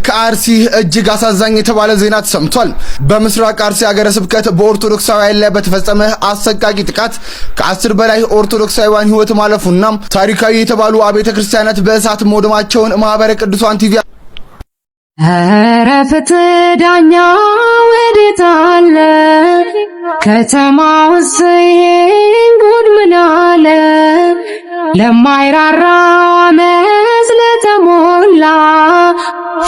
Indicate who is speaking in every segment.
Speaker 1: ከአርሲ እጅግ አሳዛኝ የተባለ ዜና ተሰምቷል። በምስራቅ አርሲ ሀገረ ስብከት በኦርቶዶክሳውያን ላይ በተፈጸመ አሰቃቂ ጥቃት ከ10 በላይ ኦርቶዶክሳውያን ሕይወት ማለፉና ታሪካዊ የተባሉ አብያተ ክርስቲያናት በእሳት መውደማቸውን ማህበረ ቅዱሳን ቲቪ
Speaker 2: ኧረ ፍትህ ዳኛ ወዴት አለ? ከተማውስ ጉድ ምን አለ? ለማይራራው አመፅ ለተሞላ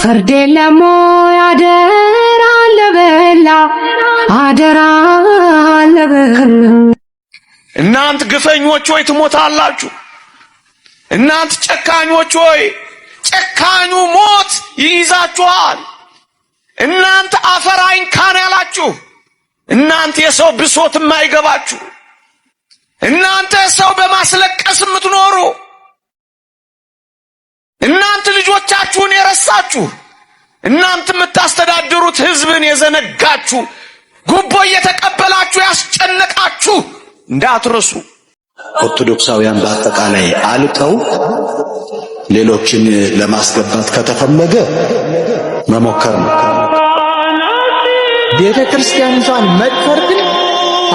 Speaker 2: ፍርድ የለም ወይ? አደራ ለበላ አደራ ለበላ።
Speaker 3: እናንት ግፈኞች ሆይ ትሞታላችሁ። እናንት ጨካኞች ሆይ ጨካኙ ሞት ይይዛችኋል። እናንተ አፈር አይንካን ያላችሁ፣ እናንተ የሰው ብሶት የማይገባችሁ፣ እናንተ ሰው በማስለቀስ የምትኖሩ፣ እናንተ ልጆቻችሁን የረሳችሁ፣ እናንተ የምታስተዳድሩት ህዝብን የዘነጋችሁ፣ ጉቦ እየተቀበላችሁ ያስጨነቃችሁ እንዳትረሱ።
Speaker 4: ኦርቶዶክሳውያን በአጠቃላይ አልቀው ሌሎችን ለማስገባት ከተፈለገ መሞከር ነው።
Speaker 5: ቤተ ክርስቲያኒቷን መድፈር ግን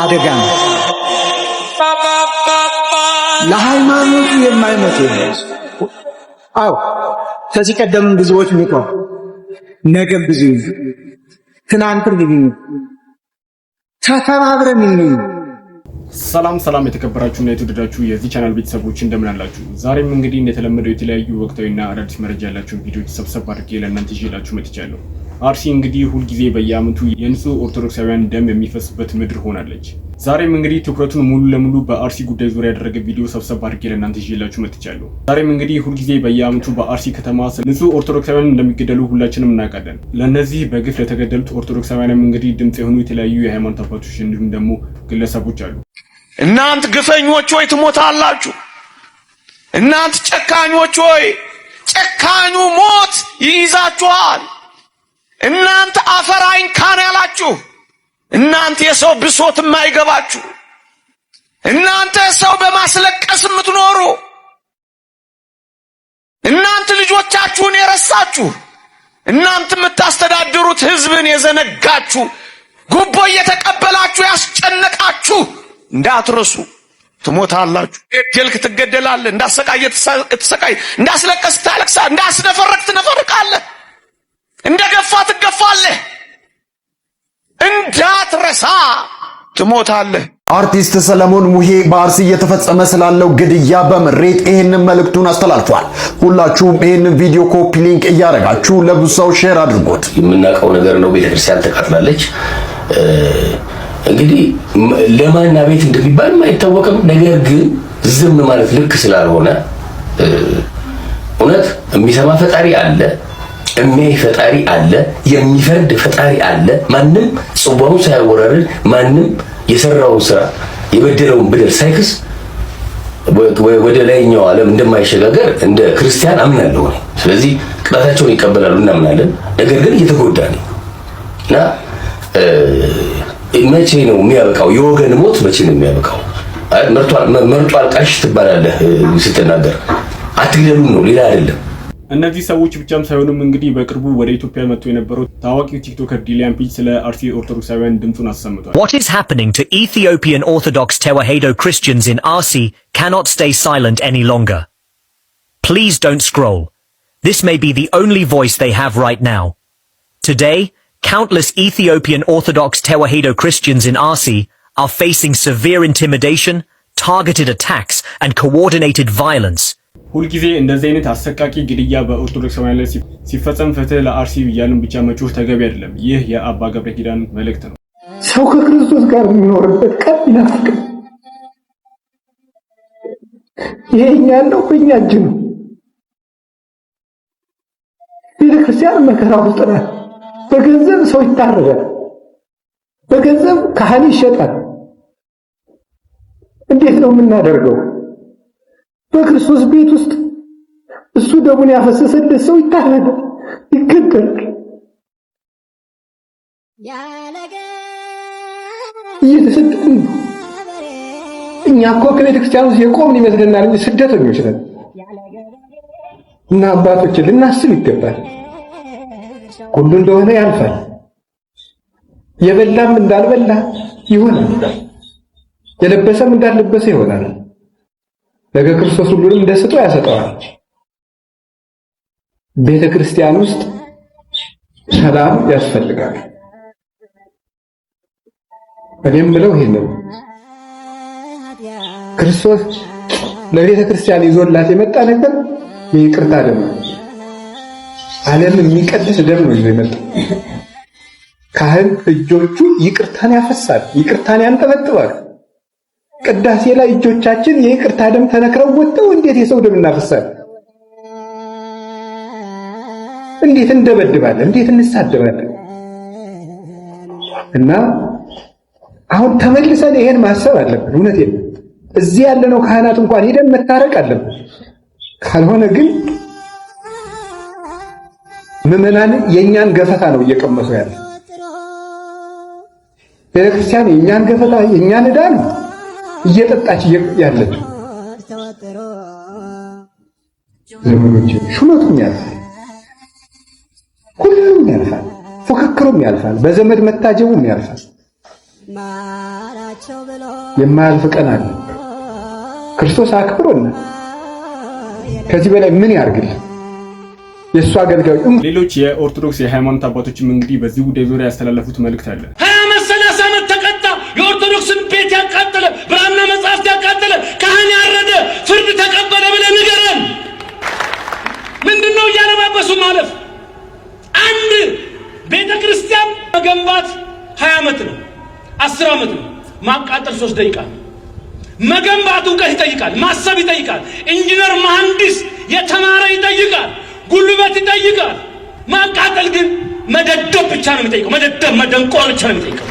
Speaker 5: አደጋ ነው። ለሃይማኖቱ የማይሞት ነው። አዎ ከዚህ ቀደም ብዙዎች ምቀው ነገም ብዙ ትናንትም ብዙ ተከባብረን ነው።
Speaker 6: ሰላም የተከበራችሁና የተወደዳችሁ የዚህ ቻናል ቤተሰቦች እንደምን አላችሁ? ዛሬም እንግዲህ እንደተለመደው የተለያዩ ወቅታዊና አዳዲስ መረጃ ያላችሁን ቪዲዮዎች ሰብሰብ አድርጌ ለእናንተ ይዤላችሁ መጥቻለሁ። አርሲ እንግዲህ ሁልጊዜ በየዓመቱ የንጹህ ኦርቶዶክሳውያን ደም የሚፈስበት ምድር ሆናለች። ዛሬም እንግዲህ ትኩረቱን ሙሉ ለሙሉ በአርሲ ጉዳይ ዙሪያ ያደረገ ቪዲዮ ሰብሰብ አድርጌ ለእናንተ ይዤላችሁ መጥቻለሁ። ዛሬም እንግዲህ ሁልጊዜ በየዓመቱ በአርሲ ከተማ ንጹህ ኦርቶዶክሳውያን እንደሚገደሉ ሁላችንም እናውቃለን። ለነዚህ በግፍ ለተገደሉት ኦርቶዶክሳውያንም እንግዲህ ድምጽ የሆኑ የተለያዩ የሃይማኖት አባቶች እንዲሁም ደግሞ ግለሰቦች አሉ።
Speaker 3: እናንት ግፈኞች ሆይ ትሞታላችሁ። እናንት ጨካኞች ሆይ ጨካኙ ሞት ይይዛችኋል። እናንተ አፈር አይንካን ያላችሁ፣ እናንተ የሰው ብሶት የማይገባችሁ፣ እናንተ ሰው በማስለቀስ የምትኖሩ፣ እናንተ ልጆቻችሁን የረሳችሁ፣ እናንተ የምታስተዳድሩት ህዝብን የዘነጋችሁ፣ ጉቦ እየተቀበላችሁ ያስጨነቃችሁ እንዳትረሱ። ትሞታላችሁ። ገደልክ ትገደላለህ። እንዳሰቃየ ትሰቃይ፣ እንዳስለቀስ ታለቅሳለህ፣ እንዳስነፈረክ ትነፈርቃለህ፣ እንደገፋ ትገፋለህ። እንዳትረሳ ትሞታለህ።
Speaker 7: አርቲስት ሰለሞን ሙሄ በአርሲ እየተፈጸመ ስላለው ግድያ በምሬት ይህንን መልእክቱን አስተላልፏል። ሁላችሁም ይህንን ቪዲዮ ኮፒ ሊንክ እያደረጋችሁ ለብዙ ሰው ሼር አድርጉት።
Speaker 8: የምናውቀው ነገር ነው። ቤተክርስቲያን ተቃጥላለች። እንግዲህ ለማንና ቤት እንደሚባል አይታወቅም። ነገር ግን ዝም ማለት ልክ ስላልሆነ እውነት የሚሰማ ፈጣሪ አለ፣ የሚያይ ፈጣሪ አለ፣ የሚፈርድ ፈጣሪ አለ። ማንም ጽዋውን ሳያወራርድ ማንም የሰራውን ስራ የበደለውን በደል ሳይክስ ወደ ላይኛው ዓለም እንደማይሸጋገር እንደ ክርስቲያን አምናለሁ። ስለዚህ ቅጣታቸውን ይቀበላሉ እናምናለን። ነገር ግን እየተጎዳ ነው እና መቼ ነው የሚያበቃው? የወገን ሞት መቼ ነው የሚያበቃው? መርጧል ቃሽ ትባላለህ ስትናገር። አትግደሉን ነው፣ ሌላ አይደለም።
Speaker 6: እነዚህ ሰዎች ብቻም ሳይሆኑም እንግዲህ በቅርቡ ወደ ኢትዮጵያ መጥቶ የነበረው ታዋቂው ቲክቶከር ዲሊያን ፒጅ ስለ አርሲ ኦርቶዶክሳውያን ድምጹን አሰምቷል።
Speaker 9: What is happening to Ethiopian Orthodox Tewahedo Christians in RC cannot stay silent any longer. Please don't scroll. This may be the only voice they have right now. Today, countless Ethiopian Orthodox Tewahedo Christians in RC are facing severe intimidation, targeted attacks, and coordinated violence.
Speaker 6: ሁልጊዜ እንደዚህ አይነት አሰቃቂ ግድያ በኦርቶዶክሳውያን ላይ ሲፈጸም ፍትህ ለአርሲ እያልን ብቻ መጮህ ተገቢ አይደለም። ይህ የአባ ገብረ ኪዳን መልእክት ነው።
Speaker 5: ሰው ከክርስቶስ ጋር የሚኖርበት ቀን ይናፍቃል። ይሄኛ ያለው በእኛ እጅ ነው። ቤተክርስቲያን መከራ ውስጥ ናት። በገንዘብ ሰው ይታረዳል። በገንዘብ ካህን ይሸጣል። እንዴት ነው የምናደርገው? በክርስቶስ ቤት ውስጥ እሱ ደሙን ያፈሰሰለት ሰው ይታረዳል፣ ይገደላል። እየተሰደድን ነው። እኛ እኮ ከቤተ ክርስቲያን ውስጥ የቆምን ይመስለናል እንጂ ስደተኞች ነን። እና አባቶች ልናስብ ይገባል። ሁሉ እንደሆነ ያልፋል። የበላም እንዳልበላ ይሆናል። የለበሰም እንዳልለበሰ ይሆናል። ነገ ክርስቶስ ሁሉንም እንደስጦ ያሰጠዋል። ቤተ ክርስቲያን ውስጥ ሰላም ያስፈልጋል። እኔም ብለው ይሄንን ክርስቶስ ለቤተ ክርስቲያን ይዞላት የመጣ ነገር የይቅርታ ደም ነው። ዓለም የሚቀድስ ደም ነው ይዞ የመጣ። ካህን እጆቹ ይቅርታን ያፈሳል፣ ይቅርታን ያንጠበጥባል። ቅዳሴ ላይ እጆቻችን የይቅርታ ደም ተነክረው ወጥተው እንዴት የሰው ደም እናፈሳለን? እንዴት እንደበድባለን? እንዴት እንሳደባለን? እና አሁን ተመልሰን ይሄን ማሰብ አለብን። እውነቴን ነው። እዚህ ያለነው ካህናት እንኳን ሄደን መታረቅ አለብን። ካልሆነ ግን ምዕመናን የኛን ገፈታ ነው እየቀመሱ ያለ። ቤተክርስቲያን የኛን ገፈታ የኛን ዕዳ ነው እየጠጣች ያለችው። ዘመዶቼ ሹመቱም ያልፋል፣ ሁሉም ያልፋል፣ ፉክክሩም ያልፋል፣ በዘመድ መታጀቡም ያልፋል። የማያልፍ ቀን አለ። ክርስቶስ አክብሮና ከዚህ በላይ ምን ያርግልን? የእሱ አገልጋዮች
Speaker 6: ሌሎች የኦርቶዶክስ የሃይማኖት አባቶችም እንግዲህ በዚህ ጉዳይ ዙሪያ ያስተላለፉት መልእክት አለ።
Speaker 8: 20 ዓመት ተቀጣ፣ የኦርቶዶክስን ቤት ያቃጠለ፣ ብራና መጽሐፍት ያቃጠለ፣ ካህን ያረደ፣ ፍርድ ተቀበለ ብለህ ንገረን። ምንድነው እያለባበሱ ማለፍ? አንድ ቤተ ክርስቲያን መገንባት 20 ዓመት ነው፣ 10 ዓመት ነው። ማቃጠል 3 ደቂቃ ነው። መገንባት እውቀት ይጠይቃል፣ ማሰብ ይጠይቃል፣ ኢንጂነር መሐንዲስ የተማረ ይጠይቃል፣ ጉልበት ይጠይቃል። ማቃጠል ግን መደደብ ብቻ ነው የሚጠይቀው። መደደብ መደንቆር ብቻ ነው የሚጠይቀው።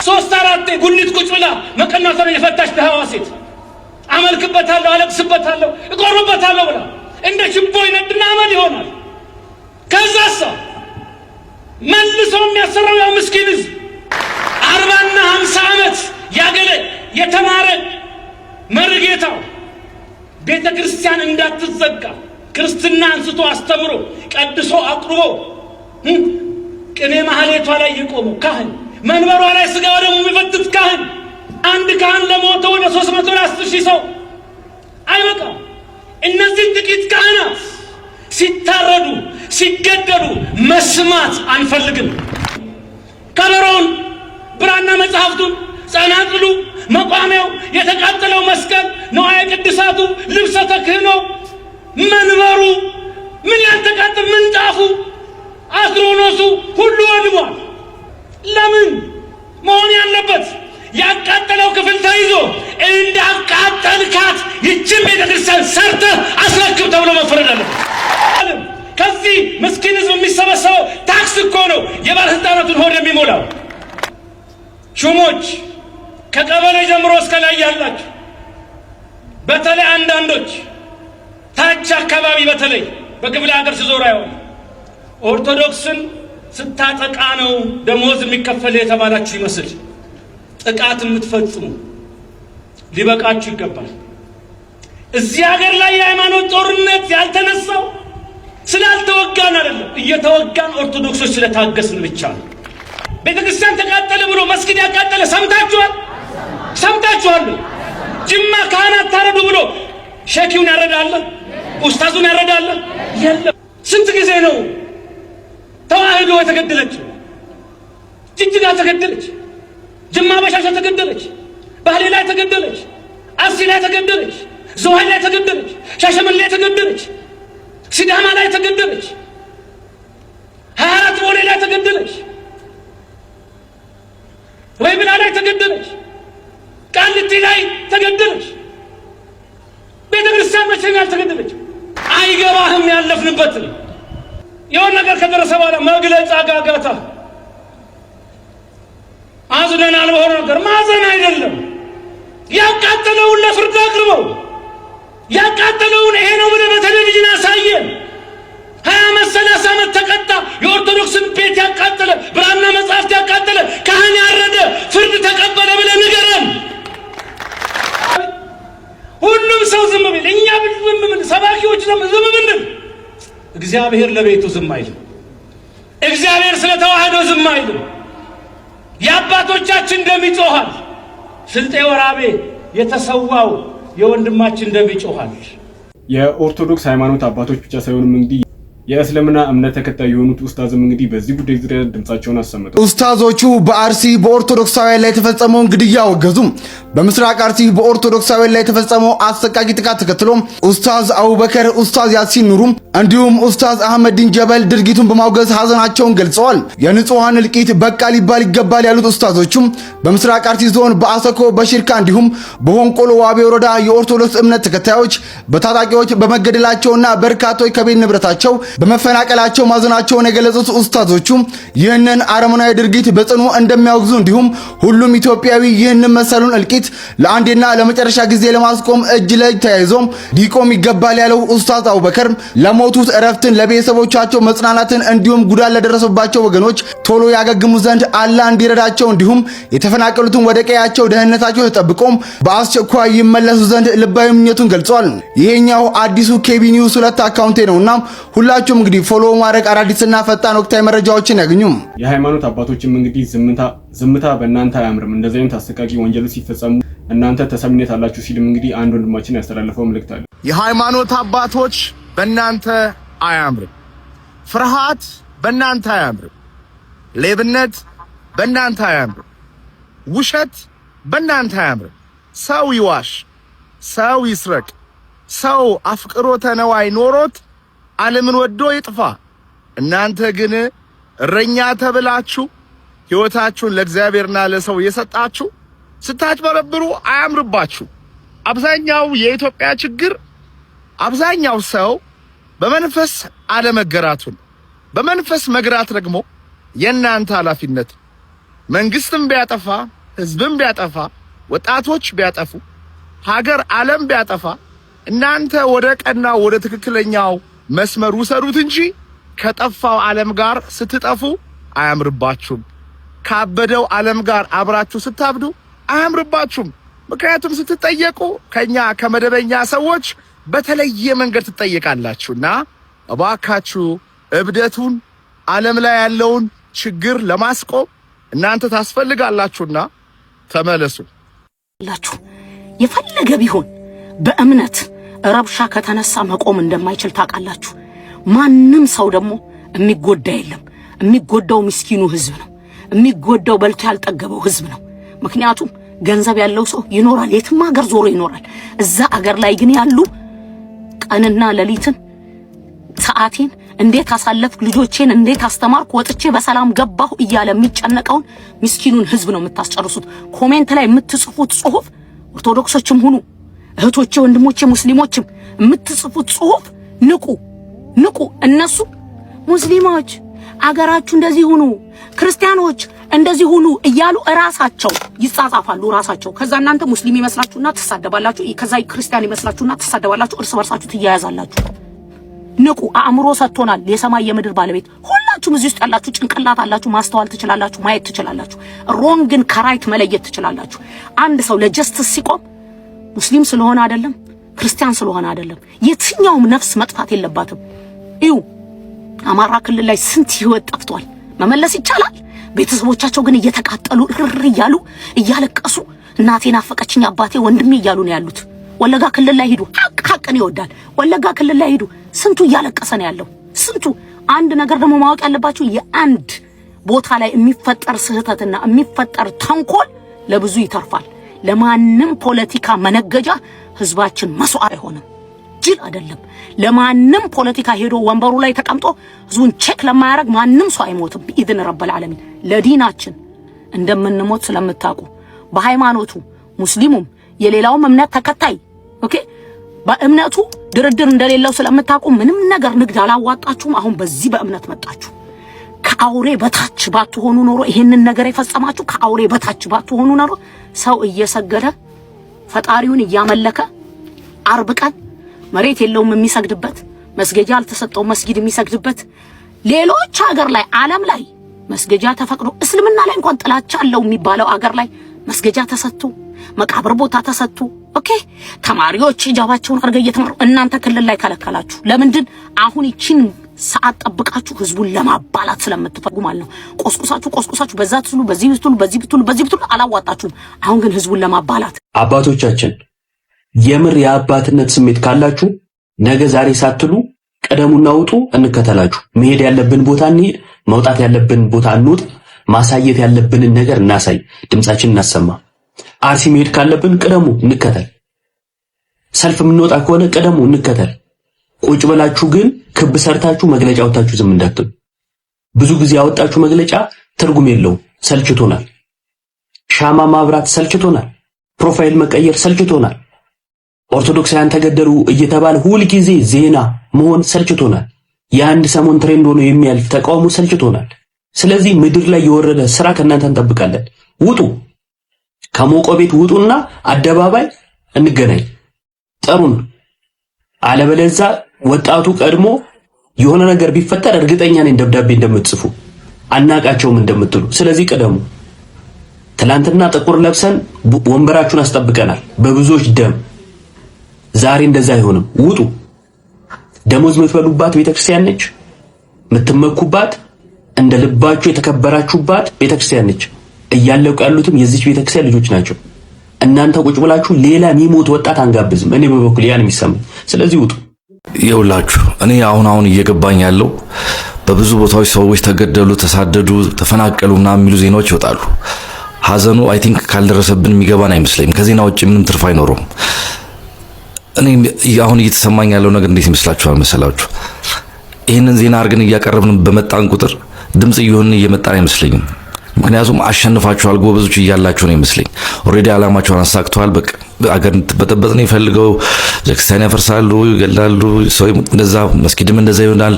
Speaker 8: 3-4 ጉሊት ቁጭ ብላ መቀናቷን የፈታች ደሃዋ ሴት አመልክበታለሁ፣ አለቅስበታለሁ፣ እቆርበታለሁ ብላ እንደ ችቦ ይነድና አመል ይሆናል። ከዛሳ መልሶ የሚያሰራው ያው ምስኪን ሕዝብ 40 እና 50 ዓመት ያገለ የተማረ መርጌታው ቤተ ክርስቲያን እንዳትዘጋ ክርስትና አንስቶ አስተምሮ ቀድሶ አቅርቦ ቅኔ ማህሌቷ ላይ የቆመው ካህን መንበሯ ላይ ስጋ ወደሙ የሚፈትት ካህን አንድ ካህን ለሞተ ወደ 310,000 ሰው አይበቃም። እነዚህ ጥቂት ካህናት ሲታረዱ ሲገደሉ መስማት አንፈልግም። ከበሮውን ብራና መጽሐፍቱን ጸናጽሉ መቋሚያው የተቃጠለው መስቀል ነዋየ ቅድሳቱ ልብሰ ተክህኖ መንበሩ ምን ያልተቃጠለ ምንጣፉ አትሮኖሱ ሁሉ ወድሟል። ለምን መሆን ያለበት ያቃጠለው ክፍል ተይዞ እንዳቃጠልካት ይችን ቤተክርስቲያን ሰርተህ አስረክብ ተብሎ መፈረድ አለበት። ከዚህ ምስኪን ሕዝብ የሚሰበሰበው ታክስ እኮ ነው የባለስልጣናቱን ሆድ የሚሞላው። ሹሞች ከቀበሌ ጀምሮ እስከ ላይ ያላችሁ በተለይ አንዳንዶች ታች አካባቢ በተለይ በክፍለ ሀገር ሲዞር አይሆን ኦርቶዶክስን ስታጠቃ ነው ደሞዝ የሚከፈል የተባላችሁ ይመስል ጥቃት የምትፈጽሙ ሊበቃችሁ ይገባል። እዚህ ሀገር ላይ የሃይማኖት ጦርነት ያልተነሳው ስላልተወጋን አይደለም፣ እየተወጋን ኦርቶዶክሶች ስለታገስን ብቻ ነው። ቤተክርስቲያን ተቃጠለ ብሎ መስጊድ ያቃጠለ ሰምታችኋል? ሰምታችኋል? ጅማ ካህናት ታረዱ ብሎ ሸኪውን ያረዳለ? ኡስታዙን ያረዳለ? የለም። ስንት ጊዜ ነው ተዋህዶ የተገደለችው? ጅጅጋ ተገደለች፣ ጅማ በሻሻ ተገደለች፣ ባህሌ ላይ ተገደለች፣ አርሲ ላይ ተገደለች፣ ዘዋይ ላይ ተገደለች፣ ሻሸመኔ ላይ ተገደለች፣ ሲዳማ ላይ ተገደለች፣ 24 ቦሌ ላይ ተገደለች፣ ወይብላ ላይ ተገደለች፣ ቃሊቲ ላይ ተገደለች። ቤተ ክርስቲያን መቼ ነው ያልተገደለች? አይገባህም። ያለፍንበትን የሆነ ነገር ከደረሰ በኋላ መግለጫ ጋጋታ አዝነናል። በሆነ ነገር ማዘን አይደለም። ያቃጠለውን ለፍርድ አቅርበው ያቃጠለውን ይሄ ነው ብለህ በቴሌቪዥን አሳየን። 20-30 ዓመት ተቀጣ። የኦርቶዶክስን ቤት ያቃጠለ ብራና መጽሐፍት ያቃጠለ ካህን ያረደ ፍርድ ተቀበለ ብለህ ንገረን። ሁሉም ሰው ዝም ቢል እኛ ዝም ብል ሰባኪዎች ዝም ብንል እግዚአብሔር ለቤቱ ዝም አይልም።
Speaker 10: እግዚአብሔር ስለተዋህዶ ዝም አይልም። የአባቶቻችን ደም ይጮሃል። ስልጤ ወራቤ የተሰዋው የወንድማችን ደም ይጮሃል።
Speaker 6: የኦርቶዶክስ ሃይማኖት አባቶች ብቻ ሳይሆኑም እንግዲህ የእስልምና እምነት ተከታይ የሆኑት ኡስታዝም እንግዲህ በዚህ ጉዳይ ዙሪያ ድምጻቸውን አሰምተዋል።
Speaker 1: ኡስታዞቹ በአርሲ በኦርቶዶክሳውያን ላይ የተፈጸመውን ግድያ አወገዙ። በምስራቅ አርሲ በኦርቶዶክሳውያን ላይ የተፈጸመው አሰቃቂ ጥቃት ተከትሎ ኡስታዝ አቡበከር፣ ኡስታዝ ያሲን ኑሩ እንዲሁም ኡስታዝ አህመዲን ጀበል ድርጊቱን በማውገዝ ሀዘናቸውን ገልጸዋል። የንጹሃን እልቂት በቃ ሊባል ይገባል ያሉት ኡስታዞቹም በምስራቅ አርሲ ዞን በአሰኮ በሽርካ እንዲሁም በሆንቆሎ ዋቤ ወረዳ የኦርቶዶክስ እምነት ተከታዮች በታጣቂዎች በመገደላቸውና በርካቶች ከቤት ንብረታቸው በመፈናቀላቸው ማዘናቸውን የገለጹት ኡስታዞቹ ይህንን አረመናዊ ድርጊት በጽኑ እንደሚያወግዙ እንዲሁም ሁሉም ኢትዮጵያዊ ይህንን መሰሉን እልቂት ለአንዴና ለመጨረሻ ጊዜ ለማስቆም እጅ ለእጅ ተያይዞ ሊቆም ይገባል ያለው ኡስታዝ አቡበከር ለሞቱት እረፍትን፣ ለቤተሰቦቻቸው መጽናናትን እንዲሁም ጉዳት ለደረሰባቸው ወገኖች ቶሎ ያገግሙ ዘንድ አላህ እንዲረዳቸው እንዲሁም የተፈናቀሉትን ወደ ቀያቸው ደህንነታቸው ተጠብቆም በአስቸኳይ ይመለሱ ዘንድ ልባዊ ምኞቱን ገልጿል። ይሄኛው አዲሱ ኬቢ ኒውስ 2 አካውንቴ ነውና ሁላችሁም እንግዲህ ፎሎ ማድረግ አዳዲስና ፈጣን ወቅታዊ መረጃዎችን ያገኙ።
Speaker 6: የሃይማኖት አባቶችም እንግዲህ ዝምታ በእናንተ አያምርም፣ እንደዚህ አይነት አሰቃቂ ወንጀሎች ሲፈጸሙ እናንተ ተሰሚነት አላችሁ ሲልም እንግዲህ አንድ ወንድማችን ያስተላለፈው መልእክት አለ።
Speaker 3: የሃይማኖት አባቶች በእናንተ አያምርም፣ ፍርሃት በእናንተ አያምርም፣ ሌብነት በእናንተ አያምርም፣ ውሸት በእናንተ አያምርም። ሰው ይዋሽ፣ ሰው ይስረቅ፣ ሰው አፍቅሮተ ነዋይ ኖሮት ዓለምን ወዶ ይጥፋ። እናንተ ግን እረኛ ተብላችሁ ሕይወታችሁን ለእግዚአብሔርና ለሰው የሰጣችሁ ስታጭበረብሩ አያምርባችሁ። አብዛኛው የኢትዮጵያ ችግር አብዛኛው ሰው በመንፈስ አለመገራቱን፣ በመንፈስ መግራት ደግሞ የእናንተ ኃላፊነት። መንግስትም ቢያጠፋ፣ ህዝብም ቢያጠፋ፣ ወጣቶች ቢያጠፉ፣ ሀገር ዓለም ቢያጠፋ እናንተ ወደ ቀና ወደ ትክክለኛው መስመር ውሰዱት እንጂ ከጠፋው ዓለም ጋር ስትጠፉ አያምርባችሁም። ካበደው ዓለም ጋር አብራችሁ ስታብዱ አያምርባችሁም። ምክንያቱም ስትጠየቁ ከኛ ከመደበኛ ሰዎች በተለየ መንገድ ትጠየቃላችሁና እባካችሁ እብደቱን ዓለም ላይ ያለውን ችግር ለማስቆም እናንተ ታስፈልጋላችሁና ተመለሱ።
Speaker 11: የፈለገ ቢሆን በእምነት ረብሻ ከተነሳ መቆም እንደማይችል ታውቃላችሁ። ማንም ሰው ደግሞ የሚጎዳ የለም። የሚጎዳው ምስኪኑ ህዝብ ነው። የሚጎዳው በልቶ ያልጠገበው ህዝብ ነው። ምክንያቱም ገንዘብ ያለው ሰው ይኖራል፣ የትም ሀገር ዞሮ ይኖራል። እዛ ሀገር ላይ ግን ያሉ ቀንና ሌሊትን ሰዓቴን እንዴት አሳለፍኩ፣ ልጆቼን እንዴት አስተማርኩ፣ ወጥቼ በሰላም ገባሁ እያለ የሚጨነቀውን ምስኪኑን ህዝብ ነው የምታስጨርሱት። ኮሜንት ላይ የምትጽፉት ጽሁፍ ኦርቶዶክሶችም ሁኑ እህቶቼ፣ ወንድሞቼ፣ ሙስሊሞችም የምትጽፉት ጽሁፍ ንቁ። እነሱ ሙስሊሞች አገራችሁ እንደዚህ ሁኑ፣ ክርስቲያኖች እንደዚህ ሁኑ እያሉ ራሳቸው ይጻጻፋሉ ራሳቸው። ከዛ እናንተ ሙስሊም ይመስላችሁና ትሳደባላችሁ፣ ከዛ ክርስቲያን ይመስላችሁና ትሳደባላችሁ፣ እርስ በርሳችሁ ትያያዛላችሁ። ንቁ። አእምሮ ሰጥቶናል የሰማይ የምድር ባለቤት። ሁላችሁም እዚህ ውስጥ ያላችሁ ጭንቅላት አላችሁ፣ ማስተዋል ትችላላችሁ፣ ማየት ትችላላችሁ፣ ሮንግን ከራይት መለየት ትችላላችሁ። አንድ ሰው ለጀስቲስ ሲቆም ሙስሊም ስለሆነ አይደለም፣ ክርስቲያን ስለሆነ አይደለም፣ የትኛውም ነፍስ መጥፋት የለባትም። እዩ አማራ ክልል ላይ ስንት ህይወት ጠፍቷል። መመለስ ይቻላል። ቤተሰቦቻቸው ግን እየተቃጠሉ እርር እያሉ እያለቀሱ እናቴን አፈቀችኝ አባቴ ወንድሜ እያሉ ነው ያሉት። ወለጋ ክልል ላይ ሂዱ፣ ሐቅን ይወዳል። ወለጋ ክልል ላይ ሂዱ፣ ስንቱ እያለቀሰ ነው ያለው ስንቱ። አንድ ነገር ደግሞ ማወቅ ያለባችሁ የአንድ ቦታ ላይ የሚፈጠር ስህተትና የሚፈጠር ተንኮል ለብዙ ይተርፋል። ለማንም ፖለቲካ መነገጃ ህዝባችን መስዋዕት አይሆንም። ጅል አይደለም። ለማንም ፖለቲካ ሄዶ ወንበሩ ላይ ተቀምጦ ህዝቡን ቼክ ለማያረግ ማንም ሰው አይሞትም። በኢድን ረበል ዓለሚን ለዲናችን እንደምንሞት ስለምታውቁ በሃይማኖቱ ሙስሊሙም የሌላውም እምነት ተከታይ ኦኬ በእምነቱ ድርድር እንደሌለው ስለምታውቁ ምንም ነገር ንግድ አላዋጣችሁም። አሁን በዚህ በእምነት መጣችሁ። ከአውሬ በታች ባትሆኑ ኖሮ ይሄንን ነገር የፈጸማችሁ ከአውሬ በታች ባትሆኑ ኖሮ ሰው እየሰገደ ፈጣሪውን እያመለከ አርብ ቀን መሬት የለውም የሚሰግድበት መስገጃ አልተሰጠው መስጊድ የሚሰግድበት ሌሎች ሀገር ላይ ዓለም ላይ መስገጃ ተፈቅዶ እስልምና ላይ እንኳን ጥላቻ አለው የሚባለው ሀገር ላይ መስገጃ ተሰጥቶ መቃብር ቦታ ተሰጥቶ ኦኬ ተማሪዎች ሂጃባቸውን አድርገው እየተማሩ እናንተ ክልል ላይ ከለከላችሁ። ለምንድን አሁን ይቺን ሰዓት ጠብቃችሁ ህዝቡን ለማባላት ስለምትፈልጉ ማለት ነው። ቆስቁሳችሁ በዛ ትሉ በዚህ ብትሉ አላዋጣችሁም። አሁን ግን ህዝቡን ለማባላት
Speaker 8: አባቶቻችን የምር የአባትነት ስሜት ካላችሁ ነገ ዛሬ ሳትሉ ቀደሙና ውጡ፣ እንከተላችሁ። መሄድ ያለብን ቦታ እንሄድ፣ መውጣት ያለብን ቦታ እንውጥ፣ ማሳየት ያለብንን ነገር እናሳይ፣ ድምጻችንን እናሰማ። አርሲ መሄድ ካለብን ቀደሙ እንከተል። ሰልፍ የምንወጣ ከሆነ ቀደሙ እንከተል። ቁጭ ብላችሁ ግን ክብ ሰርታችሁ መግለጫ ወጣችሁ ዝም እንዳትሉ። ብዙ ጊዜ ያወጣችሁ መግለጫ ትርጉም የለውም፣ ሰልችቶናል። ሻማ ማብራት ሰልችቶናል። ፕሮፋይል መቀየር ሰልችቶናል። ኦርቶዶክሳውያን ተገደሉ እየተባለ ሁል ጊዜ ዜና መሆን ሰልችቶናል። የአንድ ሰሞን ትሬንድ ሆኖ የሚያልፍ ተቃውሞ ሰልችቶናል። ስለዚህ ምድር ላይ የወረደ ስራ ከእናንተ እንጠብቃለን። ውጡ፣ ከሞቆ ቤት ውጡና አደባባይ እንገናኝ፣ ጠሩን። አለበለዚያ ወጣቱ ቀድሞ የሆነ ነገር ቢፈጠር እርግጠኛ ነኝ ደብዳቤ እንደምትጽፉ አናቃቸውም እንደምትሉ። ስለዚህ ቀደሙ። ትላንትና ጥቁር ለብሰን ወንበራችሁን አስጠብቀናል በብዙዎች ደም። ዛሬ እንደዛ አይሆንም። ውጡ። ደሞዝ የምትበሉባት ቤተክርስቲያን ነች። የምትመኩባት እንደ ልባችሁ የተከበራችሁባት ቤተክርስቲያን ነች። እያለቁ ያሉትም የዚች ቤተክርስቲያን ልጆች ናቸው። እናንተ ቁጭ ብላችሁ ሌላ የሚሞት ወጣት አንጋብዝም። እኔ በበኩል ያን የሚሰማኝ። ስለዚህ ውጡ።
Speaker 12: ይኸውላችሁ እኔ አሁን እየገባኝ ያለው በብዙ ቦታዎች ሰዎች ተገደሉ፣ ተሳደዱ፣ ተፈናቀሉና የሚሉ ዜናዎች ይወጣሉ። ሀዘኑ አይ ቲንክ ካልደረሰብን የሚገባን አይመስለኝም። ከዜና ውጭ ምንም ትርፍ አይኖረውም። እኔ አሁን እየተሰማኝ ያለው ነገር እንዴት ይመስላችኋል መሰላችሁ? ይህንን ዜና አድርገን እያቀረብን በመጣን ቁጥር ድምጽ እየሆንን እየመጣን አይመስለኝም። ምክንያቱም አሸንፋችኋል፣ ጎበዞች እያላችሁ ነው ይመስለኝ። ኦሬዲ አላማቸውን አሳክተዋል። በቃ አገር ትበጠበጥ ነው የፈልገው። ቤተክርስቲያን ያፈርሳሉ፣ ይገላሉ፣ ሰው እንደዛ፣ መስጊድም እንደዛ ይሆናል።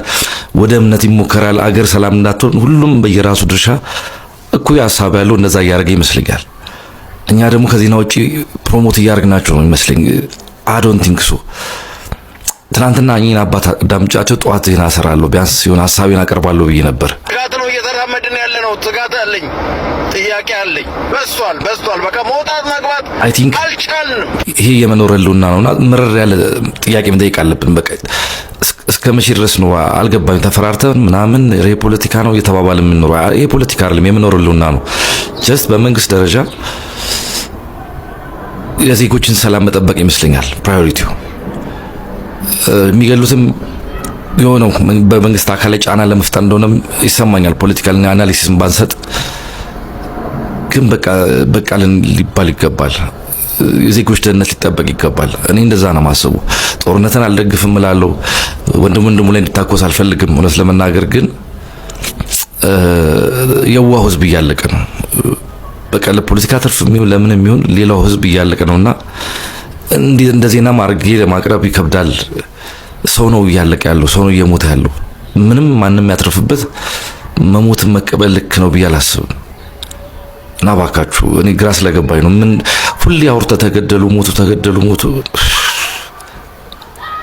Speaker 12: ወደ እምነት ይሞከራል። አገር ሰላም እንዳትሆን ሁሉም በየራሱ ድርሻ እኩይ ሀሳብ ያለው እንደዛ እያደረገ ይመስለኛል። እኛ ደግሞ ከዜና ውጪ ፕሮሞት እያደረግናቸው ነው ይመስለኝ። አይ ዶንት ቲንክ ሶ። ትናንትና እኚህን አባት ዳምጫቸው ጠዋት ዜና እሰራለሁ ቢያንስ የሆነ ሀሳቤን አቀርባለሁ ብዬ ነበር።
Speaker 3: ስጋት ነው እየተራመድን ያለ ነው። ስጋት አለኝ፣ ጥያቄ አለኝ። በስቷል። በቃ መውጣት መግባት አልቻልንም።
Speaker 12: ይሄ የመኖር ህልውና ነውና ምርር ያለ ጥያቄ መጠየቅ አለብን። በቃ እስከ መቼ ድረስ ነው አልገባኝ። ተፈራርተን ምናምን የፖለቲካ ነው እየተባባለ የምንኖረው። ይሄ ፖለቲካ አይደለም፣ የመኖር ህልውና ነው። ጀስት በመንግስት ደረጃ የዜጎችን ሰላም መጠበቅ ይመስለኛል ፕራዮሪቲው። የሚገሉትም የሆነው በመንግስት አካል ላይ ጫና ለመፍጠር እንደሆነም ይሰማኛል። ፖለቲካል አናሊሲስም ባንሰጥ ግን በቃ ሊባል ይገባል። የዜጎች ደህንነት ሊጠበቅ ይገባል። እኔ እንደዛ ነው ማሰቡ። ጦርነትን አልደግፍም እላለሁ። ወንድሙ ላይ እንዲታኮስ አልፈልግም። እውነት ለመናገር ግን የዋህ ህዝብ እያለቀ ነው። በቃ ለፖለቲካ ትርፍ የሚሆን ለምን የሚሆን ሌላው ህዝብ እያለቀ ነውና እንደ ዜና ማድረግ ለማቅረብ ይከብዳል። ሰው ነው እያለቀ ያለው፣ ሰው ነው እየሞተ ያለው። ምንም ማንም ያትርፍበት መሞትን መቀበል ልክ ነው ብዬ አላስብም። እና እባካችሁ እኔ ግራ ስለገባኝ ነው። ምን ሁሌ አውርተ ተገደሉ ሞቱ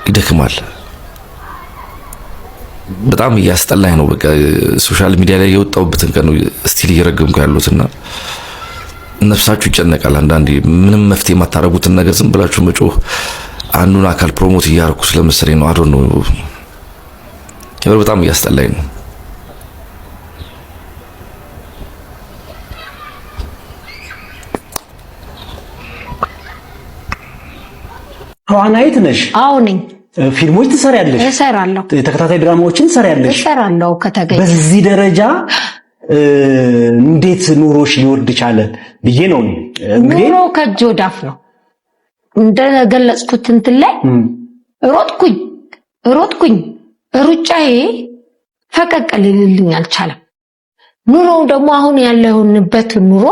Speaker 12: ይደክማል። በጣም እያስጠላኝ ነው። በቃ ሶሻል ሚዲያ ላይ የወጣሁበትን ቀን ነው ስቲል እየረገምኩ ያለሁትና ነፍሳችሁ ይጨነቃል። አንዳንዴ ምንም መፍትሄ የማታረጉትን ነገር ዝም ብላችሁ መጮህ አንዱን አካል ፕሮሞት እያደረኩ ስለመሰለኝ ነው። አዶን ነው የምር በጣም እያስጠላኝ ነው።
Speaker 13: ተዋናይት ነሽ?
Speaker 2: አዎ ነኝ።
Speaker 13: ፊልሞች ትሰሪያለሽ?
Speaker 2: እሰራለሁ።
Speaker 13: ተከታታይ ድራማዎችን ትሰሪያለሽ?
Speaker 2: እሰራለሁ።
Speaker 13: በዚህ ደረጃ እንዴት ኑሮሽ ሊወርድ ቻለ ብዬ ነው። እንግዲህ
Speaker 2: ኑሮ ከእጅ ወዳፍ ነው እንደገለጽኩት። እንትን ላይ ሮጥኩኝ ሩጫዬ ፈቀቅ ሊልልኝ አልቻለም። ኑሮው ደግሞ አሁን ያለሁንበት ኑሮ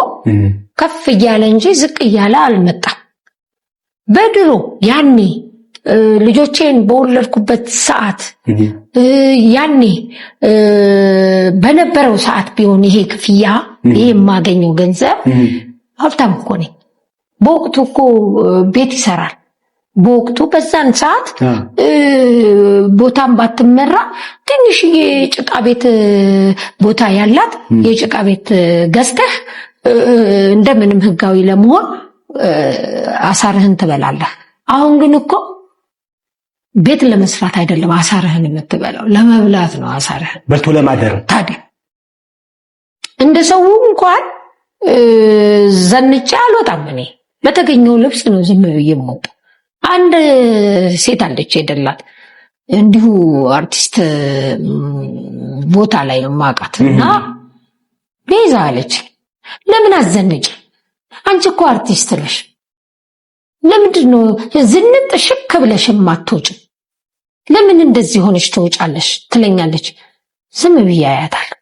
Speaker 2: ከፍ እያለ እንጂ ዝቅ እያለ አልመጣም። በድሮ ያኔ ልጆቼን በወለድኩበት ሰዓት ያኔ በነበረው ሰዓት ቢሆን ይሄ ክፍያ ይሄ የማገኘው ገንዘብ ሀብታም እኮ ነኝ። በወቅቱ እኮ ቤት ይሰራል። በወቅቱ በዛን ሰዓት ቦታም ባትመራ ትንሽዬ ጭቃ ቤት ቦታ ያላት የጭቃ ቤት ገዝተህ እንደምንም ህጋዊ ለመሆን አሳርህን ትበላለህ። አሁን ግን እኮ ቤት ለመስራት አይደለም አሳርህን የምትበላው፣ ለመብላት ነው አሳርህን
Speaker 13: በልቶ ለማደር።
Speaker 2: ታዲያ እንደ ሰው እንኳን ዘንጬ አልወጣም። እኔ በተገኘው ልብስ ነው ዝም ብዬ የምወጣው። አንድ ሴት አለች የደላት እንዲሁ አርቲስት ቦታ ላይ ነው ማቃትና ቤዛ አለች፣ ለምን አዘንጭ? አንቺ እኮ አርቲስት ነሽ፣ ለምንድን ነው ዝንጥ ሽክ ብለሽ የማትወጪ? ለምን እንደዚህ ሆነሽ ትወጫለሽ? ትለኛለች። ዝም ብዬ አያታለሁ።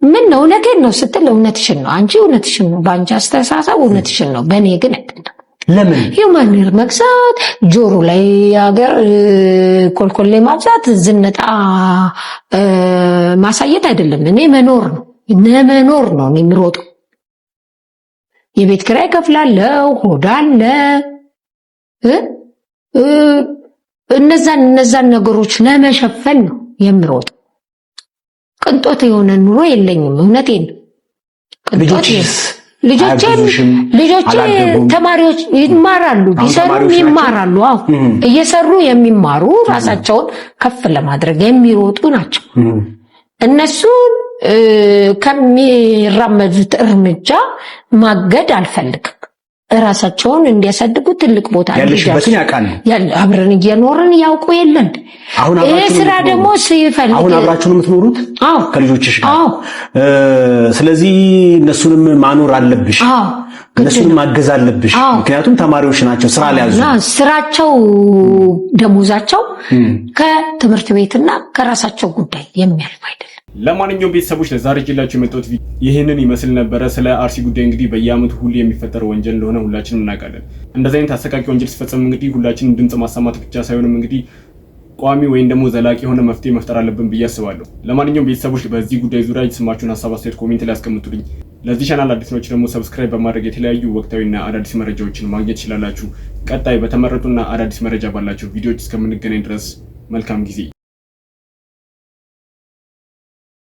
Speaker 2: ምን ነው እውነቴን ነው ስትል እውነትሽን ነው አንቺ፣ እውነትሽን ነው በአንቺ አስተሳሰብ እውነትሽን ነው፣ በእኔ ግን አይደለም።
Speaker 13: ለምን
Speaker 2: ሂውማን መግዛት፣ ጆሮ ላይ ሀገር ኮልኮሌ ማብዛት፣ ዝነጣ ማሳየት አይደለም። እኔ መኖር ነው ለመኖር ነው እኔ የምሮጠው። የቤት ኪራይ ከፍላለሁ፣ ሆዳለ እነዛን ነገሮች ለመሸፈን ነው የምሮጠው። ቅንጦት የሆነ ኑሮ የለኝም። እውነቴን ነው። ልጆቼ ተማሪዎች ይማራሉ፣ ቢሰሩም ይማራሉ። አዎ እየሰሩ የሚማሩ ራሳቸውን ከፍ ለማድረግ የሚሮጡ ናቸው። እነሱን ከሚራመዱት እርምጃ ማገድ አልፈልግም። ራሳቸውን እንዲያሳድጉ ትልቅ ቦታ
Speaker 13: ያለሽበትን ያውቃሉ።
Speaker 2: አብረን እየኖርን ያውቁ የለን። ይሄ ስራ ደግሞ ሲፈልግ
Speaker 13: አሁን አብራችሁ ነው የምትኖሩት?
Speaker 2: አዎ
Speaker 13: ከልጆችሽ ጋር።
Speaker 2: አዎ
Speaker 13: ስለዚህ እነሱንም ማኖር አለብሽ። አዎ እነሱንም ማገዝ አለብሽ። ምክንያቱም ተማሪዎች ናቸው፣ ስራ ላይ ያዙ። ስራቸው ደሞዛቸው ከትምህርት ቤትና ከራሳቸው ጉዳይ የሚያልፍ አይደለም።
Speaker 6: ለማንኛውም ቤተሰቦች ለዛሬ ጅላችሁ የመጣሁት ይህንን ይመስል ነበረ። ስለ አርሲ ጉዳይ እንግዲህ በየአመቱ ሁሉ የሚፈጠር ወንጀል እንደሆነ ሁላችንም እናውቃለን። እንደዚህ አይነት አሰቃቂ ወንጀል ሲፈጸም እንግዲህ ሁላችንም ድምጽ ማሰማት ብቻ ሳይሆንም እንግዲህ ቋሚ ወይም ደግሞ ዘላቂ የሆነ መፍትሄ መፍጠር አለብን ብዬ አስባለሁ። ለማንኛውም ቤተሰቦች በዚህ ጉዳይ ዙሪያ የተሰማችሁን ሀሳብ አስተያየት ኮሜንት ላይ አስቀምጡልኝ። ለዚህ ቻናል አዲስ ናችሁ ደግሞ ሰብስክራይብ በማድረግ የተለያዩ ወቅታዊና አዳዲስ መረጃዎችን ማግኘት ትችላላችሁ። ቀጣይ በተመረጡና አዳዲስ መረጃ ባላቸው ቪዲዮዎች እስከምንገናኝ ድረስ መልካም ጊዜ